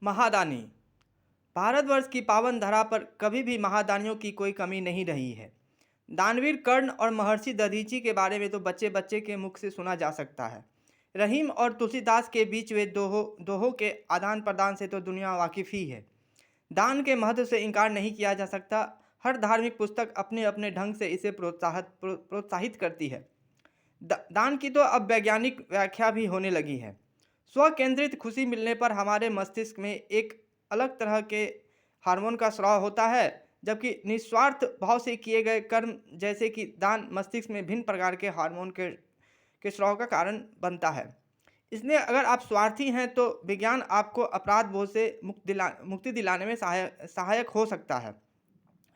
महादानी। भारतवर्ष की पावन धरा पर कभी भी महादानियों की कोई कमी नहीं रही है। दानवीर कर्ण और महर्षि दधीचि के बारे में तो बच्चे बच्चे के मुख से सुना जा सकता है। रहीम और तुलसीदास के बीच वे दोहों के आदान प्रदान से तो दुनिया वाकिफ ही है। दान के महत्व से इनकार नहीं किया जा सकता। हर धार्मिक पुस्तक अपने अपने ढंग से इसे प्रोत्साहित करती है। दान की तो अब वैज्ञानिक व्याख्या भी होने लगी है। स्व केंद्रित खुशी मिलने पर हमारे मस्तिष्क में एक अलग तरह के हार्मोन का स्राव होता है, जबकि निस्वार्थ भाव से किए गए कर्म जैसे कि दान मस्तिष्क में भिन्न प्रकार के हार्मोन के स्राव का कारण बनता है। इसलिए अगर आप स्वार्थी हैं तो विज्ञान आपको अपराध बोझ से मुक्ति दिलाने में सहायक हो सकता है।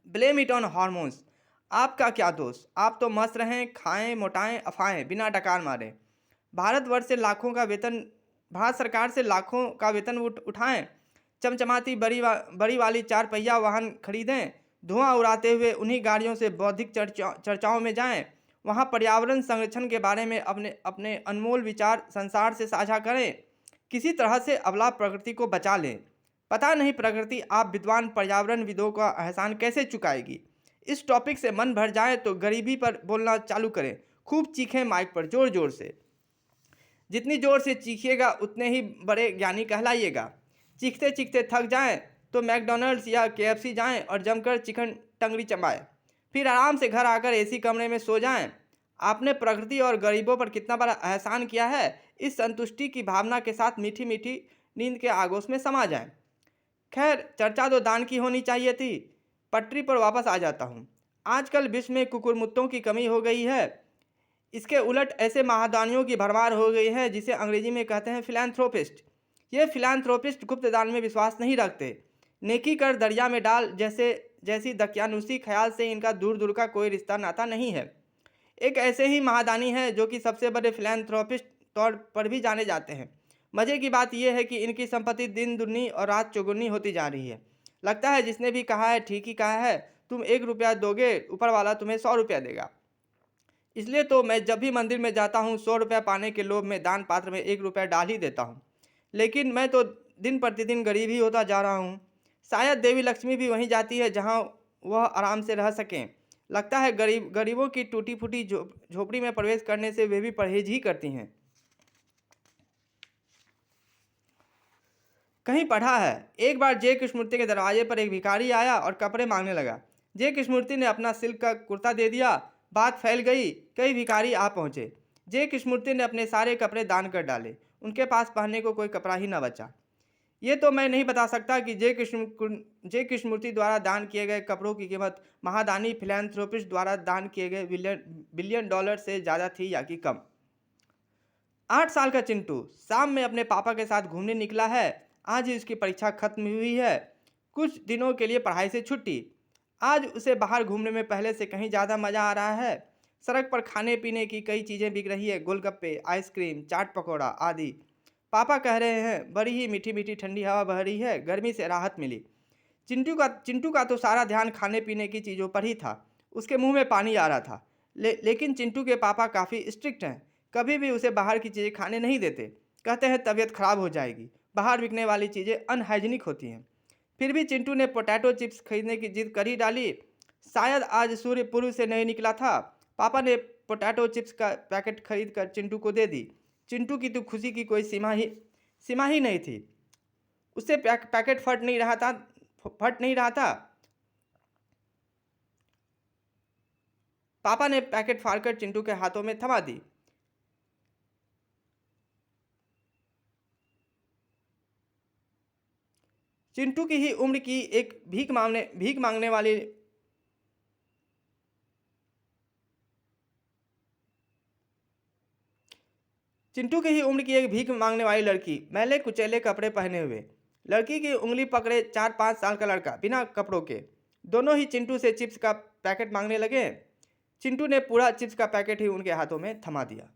Blame it on hormones. आपका क्या दोष, आप तो मस्त रहें, खाएं, मोटाएं, अफाएं, बिना डकार मारे। भारत सरकार से लाखों का वेतन उठाएं, चमचमाती बड़ी वाली 4 पहिया वाहन खरीदें, धुआं उड़ाते हुए उन्हीं गाड़ियों से बौद्धिक चर्चाओं में जाएं, वहां पर्यावरण संरक्षण के बारे में अपने अनमोल विचार संसार से साझा करें। किसी तरह से अबला प्रकृति को बचा लें। पता नहीं प्रकृति आप विद्वान पर्यावरणविदों का एहसान कैसे चुकाएगी। इस टॉपिक से मन भर जाए तो गरीबी पर बोलना चालू करें। खूब चीखें माइक पर जोर जोर से। जितनी जोर से चीखिएगा उतने ही बड़े ज्ञानी कहलाइएगा। चीखते चीखते थक जाएं तो मैकडॉनल्ड्स या केएफसी जाएं और जमकर चिकन टंगड़ी चबाएं, फिर आराम से घर आकर एसी कमरे में सो जाएं। आपने प्रकृति और गरीबों पर कितना बड़ा एहसान किया है, इस संतुष्टि की भावना के साथ मीठी मीठी नींद के आगोश में समा जाएं। खैर, चर्चा तो दान की होनी चाहिए थी। पटरी पर वापस आ जाता हूँ। आजकल विश्व में कुकुरमुत्तों की कमी हो गई है। इसके उलट ऐसे महादानियों की भरमार हो गई है जिसे अंग्रेजी में कहते हैं फिलैंथ्रोपिस्ट। ये फिलैंथ्रोपिस्ट गुप्त दान में विश्वास नहीं रखते। नेकी कर दरिया में डाल जैसी दकियानुसी ख्याल से इनका दूर दूर का कोई रिश्ता नाता नहीं है। एक ऐसे ही महादानी हैं जो कि सबसे बड़े फिलैंथ्रोपिस्ट तौर पर भी जाने जाते हैं। मज़े की बात यह है कि इनकी संपत्ति दिन दुगनी और रात चौगुनी होती जा रही है। लगता है जिसने भी कहा है ठीक ही कहा है। तुम 1 रुपया दोगे, ऊपर वाला तुम्हें 100 रुपया देगा। इसलिए तो मैं जब भी मंदिर में जाता हूँ 100 रुपया पाने के लोभ में दान पात्र में 1 रुपया डाल ही देता हूँ। लेकिन मैं तो दिन प्रतिदिन गरीब ही होता जा रहा हूँ। शायद देवी लक्ष्मी भी वहीं जाती है जहाँ वह आराम से रह सकें। लगता है गरीबों की टूटी फूटी झोपड़ी में प्रवेश करने से वे भी परहेज ही करती हैं। कहीं पढ़ा है, एक बार जे कृष्णमूर्ति के दरवाजे पर एक भिखारी आया और कपड़े मांगने लगा। जे कृष्णमूर्ति ने अपना सिल्क का कुर्ता दे दिया। बात फैल गई, कई भिखारी आ पहुंचे। जे कृष्णमूर्ति ने अपने सारे कपड़े दान कर डाले। उनके पास पहनने को कोई कपड़ा ही न बचा। ये तो मैं नहीं बता सकता कि जे कृष्णमूर्ति द्वारा दान किए गए कपड़ों की कीमत महादानी फिलैंथ्रोपिस्ट द्वारा दान किए गए बिलियन डॉलर से ज़्यादा थी या कि कम। 8 साल का चिंटू शाम में अपने पापा के साथ घूमने निकला है। आज ही उसकी परीक्षा खत्म हुई है। कुछ दिनों के लिए पढ़ाई से छुट्टी। आज उसे बाहर घूमने में पहले से कहीं ज़्यादा मज़ा आ रहा है। सड़क पर खाने पीने की कई चीज़ें बिक रही है, गोलगप्पे, आइसक्रीम, चाट पकौड़ा आदि। पापा कह रहे हैं बड़ी ही मीठी मीठी ठंडी हवा बह रही है, गर्मी से राहत मिली। चिंटू का तो सारा ध्यान खाने पीने की चीज़ों पर ही था। उसके मुंह में पानी आ रहा था। लेकिन चिंटू के पापा काफ़ी स्ट्रिक्ट हैं। कभी भी उसे बाहर की चीज़ें खाने नहीं देते। कहते हैं तबीयत खराब हो जाएगी, बाहर बिकने वाली चीज़ें अनहाइजीनिक होती हैं। फिर भी चिंटू ने पोटैटो चिप्स खरीदने की जिद कर ही डाली। शायद आज सूर्य पूर्व से नहीं निकला था। पापा ने पोटैटो चिप्स का पैकेट खरीद कर चिंटू को दे दी। चिंटू की तो खुशी की कोई सीमा ही नहीं थी। उससे पैकेट फट नहीं रहा था। पापा ने पैकेट फाड़कर चिंटू के हाथों में थमा दी। चिंटू की ही उम्र की एक भीख मांगने वाली लड़की, मैले कुचैले कपड़े पहने हुए। लड़की की उंगली पकड़े 4-5 साल का लड़का बिना कपड़ों के। दोनों ही चिंटू से चिप्स का पैकेट मांगने लगे। चिंटू ने पूरा चिप्स का पैकेट ही उनके हाथों में थमा दिया।